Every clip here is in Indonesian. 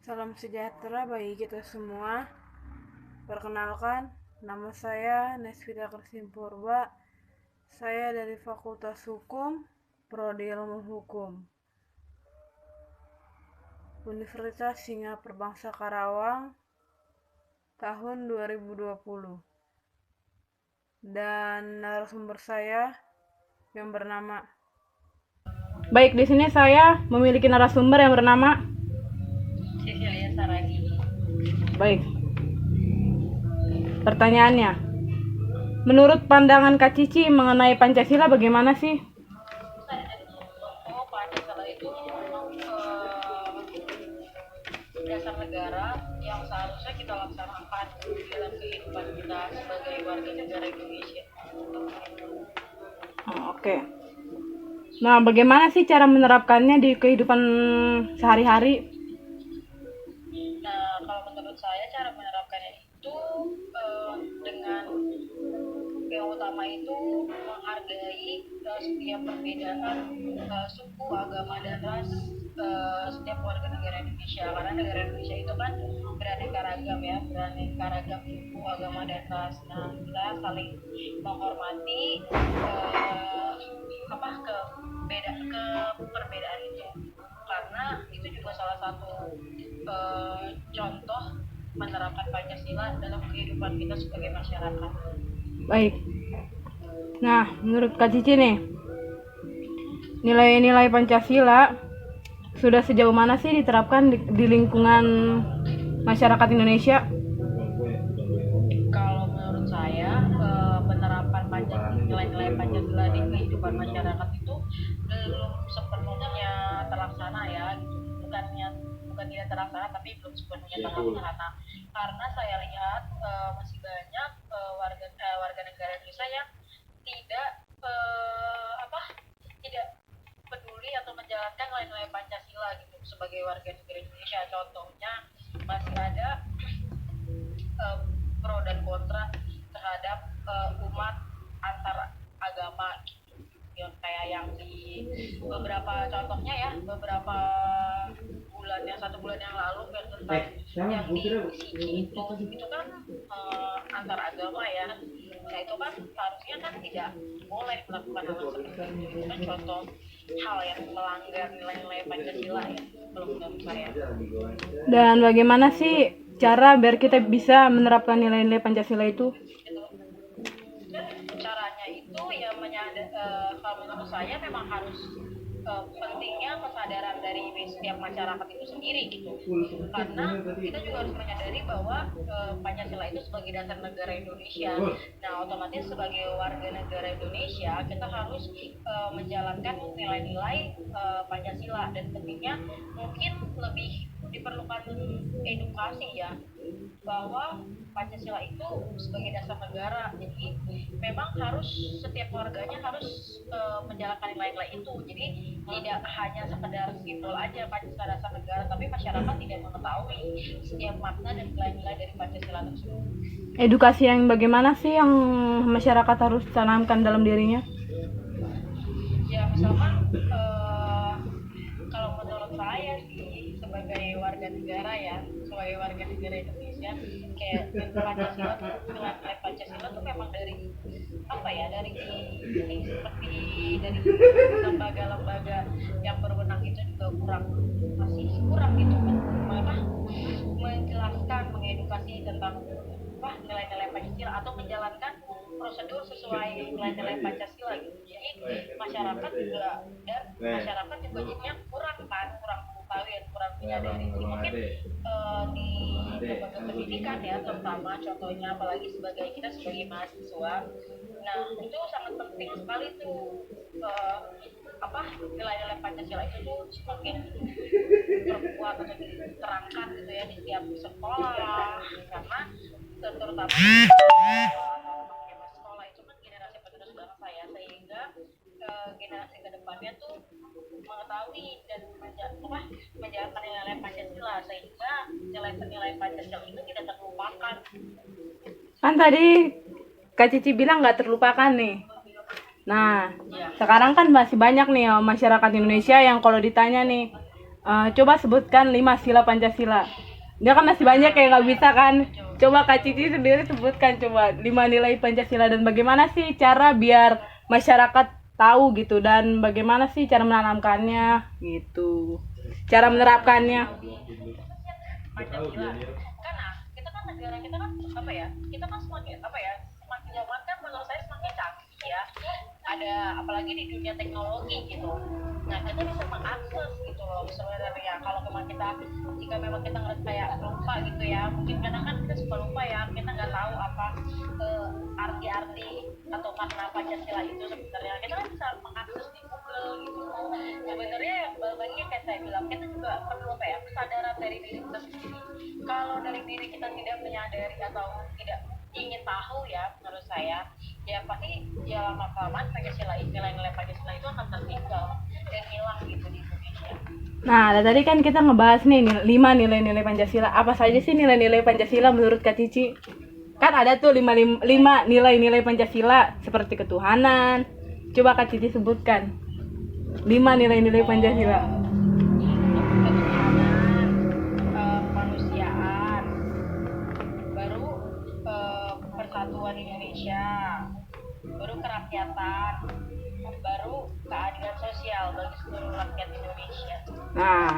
Salam sejahtera bagi kita semua. Perkenalkan, nama saya Nesvita Kersimpurba. Saya dari Fakultas Hukum, Prodi Ilmu Hukum, Universitas Singa Perbangsa Karawang, tahun 2020. Dan narasumber saya yang bernama. Baik, di sini saya memiliki narasumber yang bernama Cecilia Saragi. Baik. Pertanyaannya, menurut pandangan Kak Cici mengenai Pancasila bagaimana sih? Pancasila itu dasar negara yang seharusnya kita laksanakan dalam kehidupan kita sebagai warga negara Indonesia. Oke. Nah, bagaimana sih cara menerapkannya di kehidupan sehari-hari? Nah, kalau menurut saya cara menerapkannya itu dengan yang utama itu menghargai setiap perbedaan suku, agama, dan ras setiap warga negara Indonesia, karena negara Indonesia itu kan beraneka ragam ya, beraneka ragam suku, agama, dan ras. Nah, kita saling menghormati ke perbedaan itu, karena itu juga salah satu contoh menerapkan Pancasila dalam kehidupan kita sebagai masyarakat. Baik. Nah, menurut Kak Cici nih, nilai-nilai Pancasila sudah sejauh mana sih diterapkan di lingkungan masyarakat Indonesia? Kalau menurut saya, penerapan nilai-nilai Pancasila di kehidupan masyarakat itu belum sepenuhnya terlaksana ya, bukan tidak terlaksana, tapi belum sepenuhnya terlaksana, karena saya lihat masih banyak warga negara Indonesia yang tidak peduli atau menjalankan nilai-nilai Pancasila gitu sebagai warga negara Indonesia. Contohnya masih ada pro dan kontra terhadap umat antar agama gitu. Kayak yang di beberapa contohnya ya, beberapa satu bulan yang lalu tentang yang di Sigi itu kan antar agama ya. Nah, itu kan seharusnya kan tidak boleh melakukan hal seperti itu. Itu kan contoh hal yang melanggar nilai-nilai Pancasila ya, kalau menurut saya. Dan bagaimana sih cara biar kita bisa menerapkan nilai-nilai Pancasila itu? Caranya itu ya kalau menurut saya memang harus pentingnya kesadaran dari setiap masyarakat itu sendiri gitu, karena kita juga harus menyadari bahwa Pancasila itu sebagai dasar negara Indonesia. Nah, otomatis sebagai warga negara Indonesia kita harus menjalankan nilai-nilai Pancasila, dan tentunya mungkin lebih diperlukan edukasi ya, bahwa Pancasila itu sebagai dasar negara. Jadi memang harus setiap warganya harus menjalankan nilai-nilai itu. Jadi tidak hanya sekedar simbol aja Pancasila dasar negara, tapi masyarakat tidak mengetahui setiap makna dan nilai-nilai dari Pancasila tersebut. Edukasi yang bagaimana sih yang masyarakat harus tanamkan dalam dirinya? Ya, misalkan kalau menurut saya sih sebagai warga negara Indonesia, kayak Pancasila tuh, nilai Pancasila tuh memang dari seperti dari lembaga-lembaga yang berwenang itu juga masih kurang gitu kan, menjelaskan, mengedukasi tentang nilai-nilai Pancasila atau menjalankan prosedur sesuai nilai-nilai Pancasila gitu. Jadi masyarakat juga jadinya kurang mengetahui dan kurang menyadari. Jadi mungkin di lembaga pendidikan ya, terutama contohnya apalagi kita sebagai mahasiswa, nah itu sangat penting sekali tuh nilai-nilai Pancasila itu tuh semakin terkuat atau diterangkan gitu ya di setiap sekolah, karena terutama sekolah itu kan generasi penerus bangsa ya, sehingga generasi kedepannya tuh mengetahui dan menjalankan nilai Pancasila, sehingga nilai Pancasila itu tidak terlupakan. Kan tadi Kak Cici bilang nggak terlupakan nih. Nah, sekarang kan masih banyak nih masyarakat Indonesia yang kalau ditanya nih, Coba sebutkan 5 sila Pancasila. Dia kan masih banyak yang nggak bisa kan. Coba Kak Cici sendiri sebutkan coba 5 nilai Pancasila dan bagaimana sih cara biar masyarakat tahu gitu dan bagaimana sih cara menanamkannya gitu. Cara menerapkannya. Pancasila. Karena kita kan negara kita kan apa ya? Kita kan semakin apa ya? Semakin zaman kan menurut saya semakin canggih ya. Ada apalagi di dunia teknologi gitu. Nah kita bisa mengakses gitu loh sebenarnya kalau memang kita jika memang kita ngerasa kayak lupa gitu ya mungkin kadang kan kita suka lupa ya kita nggak tahu apa arti-arti atau makna Pancasila itu sebenarnya kita kan bisa mengakses di Google gitu sebenarnya bagi kayak saya bilang kita juga perlu apa ya kesadaran dari diri kita sendiri kalau dari diri kita tidak menyadari atau tidak ingin tahu ya menurut saya ya pasti ya lama-kelamaan Pancasila nilai-nilai Pancasila itu akan tertinggal dan hilang gitu di Indonesia. Nah, tadi kan kita ngebahas nih 5 nilai-nilai Pancasila. Apa saja sih nilai-nilai Pancasila menurut Kak Cici? Kan ada tuh 5 nilai-nilai Pancasila seperti ketuhanan. Coba Kak Cici sebutkan 5 nilai-nilai Pancasila. Ketuhanan, kemanusiaan, baru persatuan Indonesia, baru kerakyatan, baru keadilan sosial bagi seluruh rakyat Indonesia. Nah,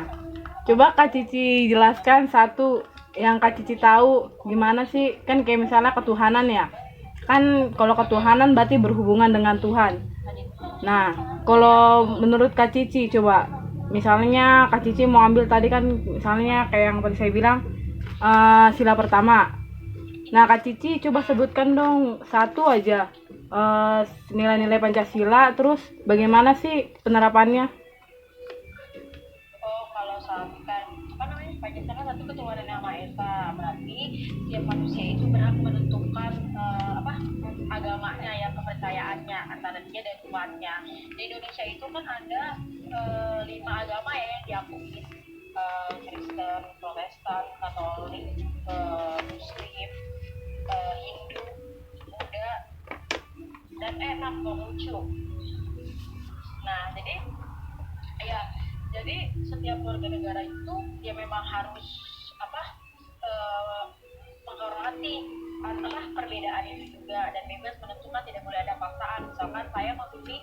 coba Kak Cici jelaskan satu yang Kak Cici tahu gimana sih kan kayak misalnya ketuhanan ya. Kan kalau ketuhanan berarti berhubungan dengan Tuhan. Nah, kalau menurut Kak Cici coba misalnya Kak Cici mau ambil tadi kan misalnya kayak yang tadi saya bilang sila pertama. Nah, Kak Cici coba sebutkan dong satu aja nilai-nilai Pancasila terus bagaimana sih penerapannya? Oh, kalau misalkan apa namanya Pancasila kan satu ketuhanan yang Maha Esa berarti setiap manusia itu berhak menentukan apa agamanya ya kepercayaannya antara dia dan Tuhannya. Di Indonesia itu kan ada 5 agama ya yang diakui Kristen, Protestan, Katolik, Muslim, Hindu, Buddha, dan enam Konghucu. Nah, jadi setiap warga negara itu ya memang harus apa menghormati antara perbedaan itu juga dan bebas menentukan tidak boleh ada paksaan. Misalkan saya memilih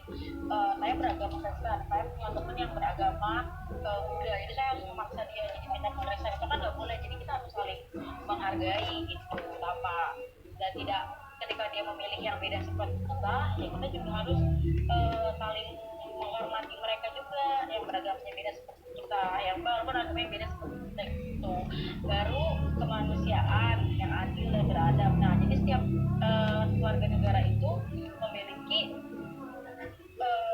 saya beragama Kristen, saya punya teman yang beragama Buddha, jadi saya harus memaksa dia jadi minta Kristen itu kan nggak boleh. Jadi kita harus saling menghargai gitu tanpa dan tidak ketika dia memilih yang beda seperti kita ya kita juga harus saling menghormati mereka juga yang beragamanya beda seperti kita yang walaupun agamanya beda seperti kita gitu. Baru kemanusiaan yang adil dan beradab. Nah jadi setiap warga negara itu memiliki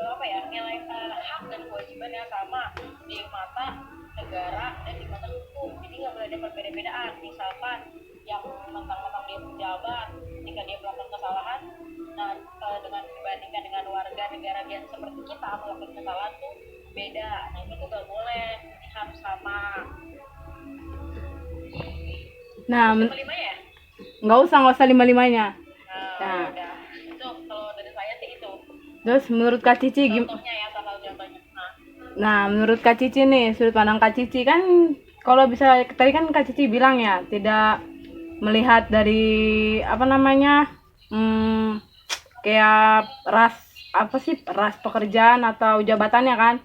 apa ya nilai hak dan kewajiban yang sama di mata negara dan di mata hukum. Jadi nggak boleh ada perbedaan. Misalkan yang mentang-mentang dia pejabat jika dia melakukan kesalahan nah dengan dibandingkan dengan warga negara biasa seperti kita melakukan kesalahan tuh beda. Nah itu tuh gak boleh, ini harus sama. Nah, Lima ya? nggak usah 5-5-nya. Nah, udah. Itu kalau dari saya sih itu. Terus menurut Kak Cici Contohnya ya salah contohnya. Nah, menurut Kak Cici nih, sudut pandang Kak Cici kan kalau bisa tadi kan Kak Cici bilang ya, tidak melihat dari apa namanya? Kayak ras pekerjaan atau jabatannya kan.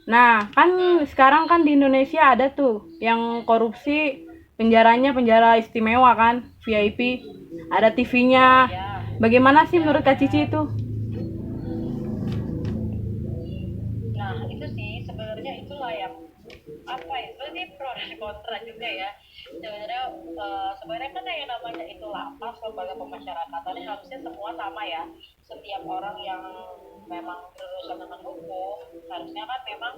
Nah, kan sekarang kan di Indonesia ada tuh yang korupsi penjaranya penjara istimewa kan, VIP, ada TV-nya. Bagaimana sih menurut Kak Cici itu? Nah itu sih sebenarnya itulah yang apa ya sebenarnya pro dan kontra juga ya sebenarnya kan yang namanya itu lapas lembaga pemasyarakatan harusnya semua sama ya setiap orang yang memang berurusan dengan hukum harusnya kan memang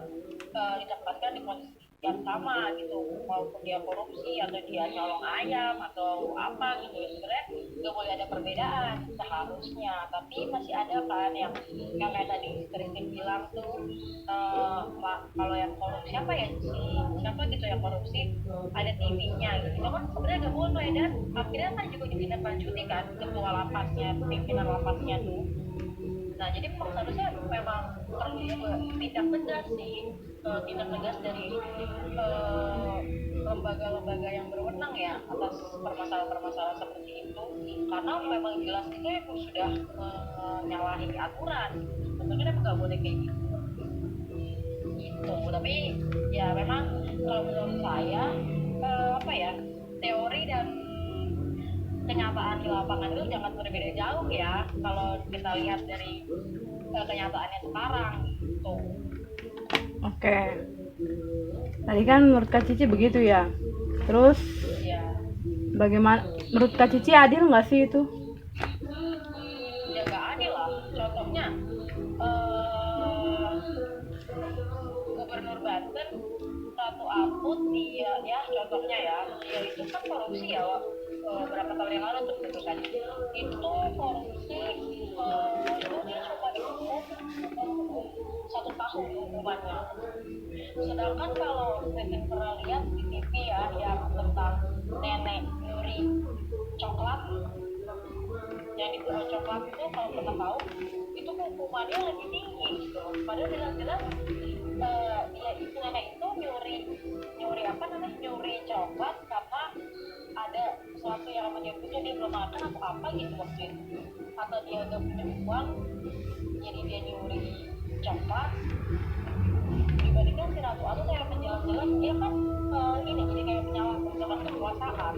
ditempatkan di posisi yang sama gitu maupun dia korupsi atau dia nyolong ayam atau apa gitu sebenarnya nggak boleh ada perbedaan seharusnya tapi masih ada kan yang kayak tadi Christine bilang tuh kalau yang korupsi siapa gitu yang korupsi ada TV-nya gitu kan sebenarnya nggak boleh dan akhirnya kan juga ditindaklanjuti kan ketua lapasnya pimpinan lapasnya tuh Nah, jadi memang seharusnya memang perlu juga tindak tegas sih, tindak tegas dari lembaga-lembaga yang berwenang ya atas permasalahan-permasalahan seperti itu, karena memang jelas itu emang sudah menyalahi aturan. Tentunya emang nggak boleh kayak gitu. Tapi ya memang kalau menurut saya apa ya, teori dan kenyataan di lapangan itu jangan berbeda jauh ya kalau kita lihat dari kenyataannya sekarang gitu. Oke. Tadi kan menurut Kak Cici begitu ya. Terus Ya, bagaimana menurut Kak Cici adil nggak sih itu? ya nggak adil lah. Contohnya Gubernur Banten Ratu Atut, dia ya contohnya ya, dia itu kan korupsi ya berapa tahun yang lalu tuh putusannya itu korupsi, itu dia cuma dihukum 1 tahun hukumannya. Sedangkan kalau mungkin pernah lihat di TV ya yang tentang nenek nyuri coklat, yang di bawah coklat itu kalau kita tahu itu hukumannya lebih tinggi gitu. Padahal jelas-jelas dia itu nenek itu nyuri apa namanya, nyuri coklat karena ada sesuatu yang menyebutnya dia belum makan atau apa gitu waktu itu, atau dia udah punya uang jadi dia nyuri coklat. Dibandingkan si Ratu Atut yang jelas-jelas dia kan ini jadi kayak penyalahgunaan kekuasaan,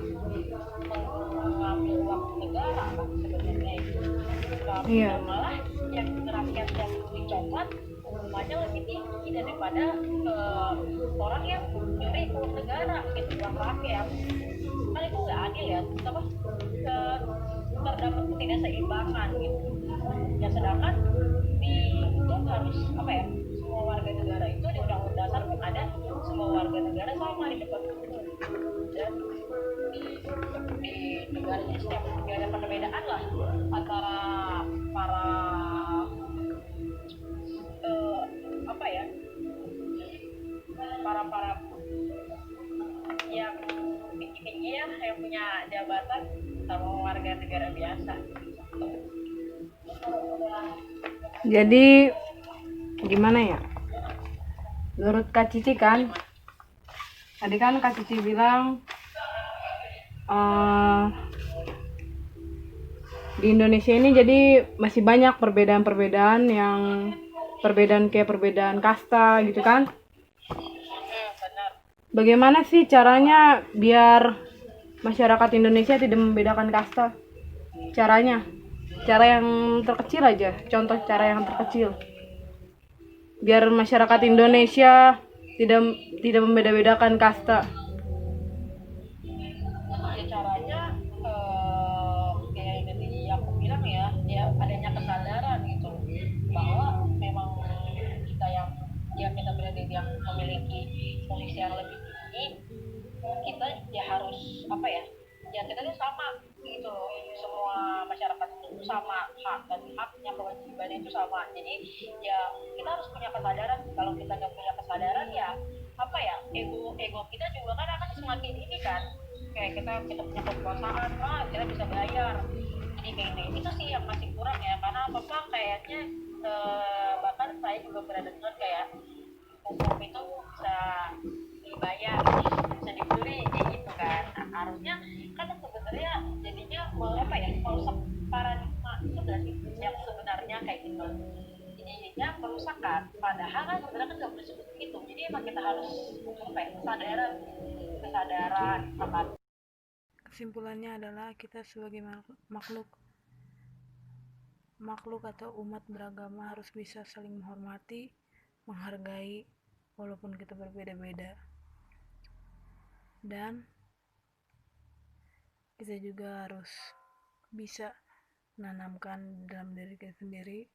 mengambil uang negara kan sebenarnya itu. Iya. Malah yang rakyat yang nyuri coklat hukumannya lebih tinggi daripada orang yang nyuri uang negara gitu, uang rakyat. Kan itu nggak adil ya, apa terdapat ketidakseimbangan gitu. Ya sedangkan di itu harus apa ya, semua warga negara itu di undang-undang dasar pun ada semua warga negara sama di depan hukum, dan di negara ini setiap negara ada perbedaan lah antara para apa ya, para yang tinggi-tinggi ya, yang punya jabatan sama warga negara biasa. Jadi gimana ya? Menurut Kak Cici kan, tadi kan Kak Cici bilang di Indonesia ini jadi masih banyak perbedaan-perbedaan yang kayak perbedaan kasta gitu kan. Benar. Bagaimana sih caranya biar masyarakat Indonesia tidak membedakan kasta? Caranya, cara yang terkecil aja, contoh cara yang terkecil. Biar masyarakat Indonesia tidak membeda-bedakan kasta. Ya caranya kayak yang tadi aku bilang ya adanya kesadaran gitu bahwa memang kita yang kita berada yang memiliki posisi yang lebih tinggi, kita ya harus apa ya, ya kita tuh sama gitu loh, semua masyarakat itu sama hak dan haknya, kewajibannya itu sama. Jadi ya kita harus punya kesadaran. Kalau kita nggak punya kesadaran ya apa ya, ego kita juga kan akan semakin ini kan, kayak kita punya kekuasaan, kita bisa bayar, jadi kayak itu sih yang masih kurang ya, karena apa kayaknya bahkan saya juga pernah dengar kayak hukum itu bisa dibayar, bisa dibeli kayak gitu kan. Nah, harusnya kan sebenarnya jadinya apa ya, merusak paradigma itu berarti yang sebenarnya kayak gitu, jadinya perusakan, padahal kan sebenarnya kan nggak boleh seperti itu. Jadi emang kita harus apa ya, kesadaran akan. Kesimpulannya adalah kita sebagai makhluk atau umat beragama harus bisa saling menghormati, menghargai walaupun kita berbeda-beda. Dan kita juga harus bisa menanamkan dalam diri kita sendiri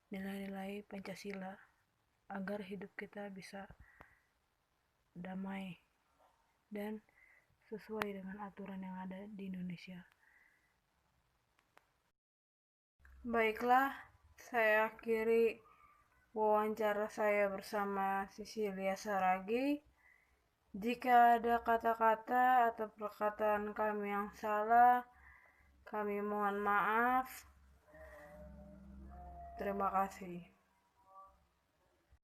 nilai-nilai Pancasila agar hidup kita bisa damai dan sesuai dengan aturan yang ada di Indonesia. Baiklah, saya akhiri wawancara saya bersama Cecilia Saragi. Jika ada kata-kata atau perkataan kami yang salah, kami mohon maaf. Terima kasih.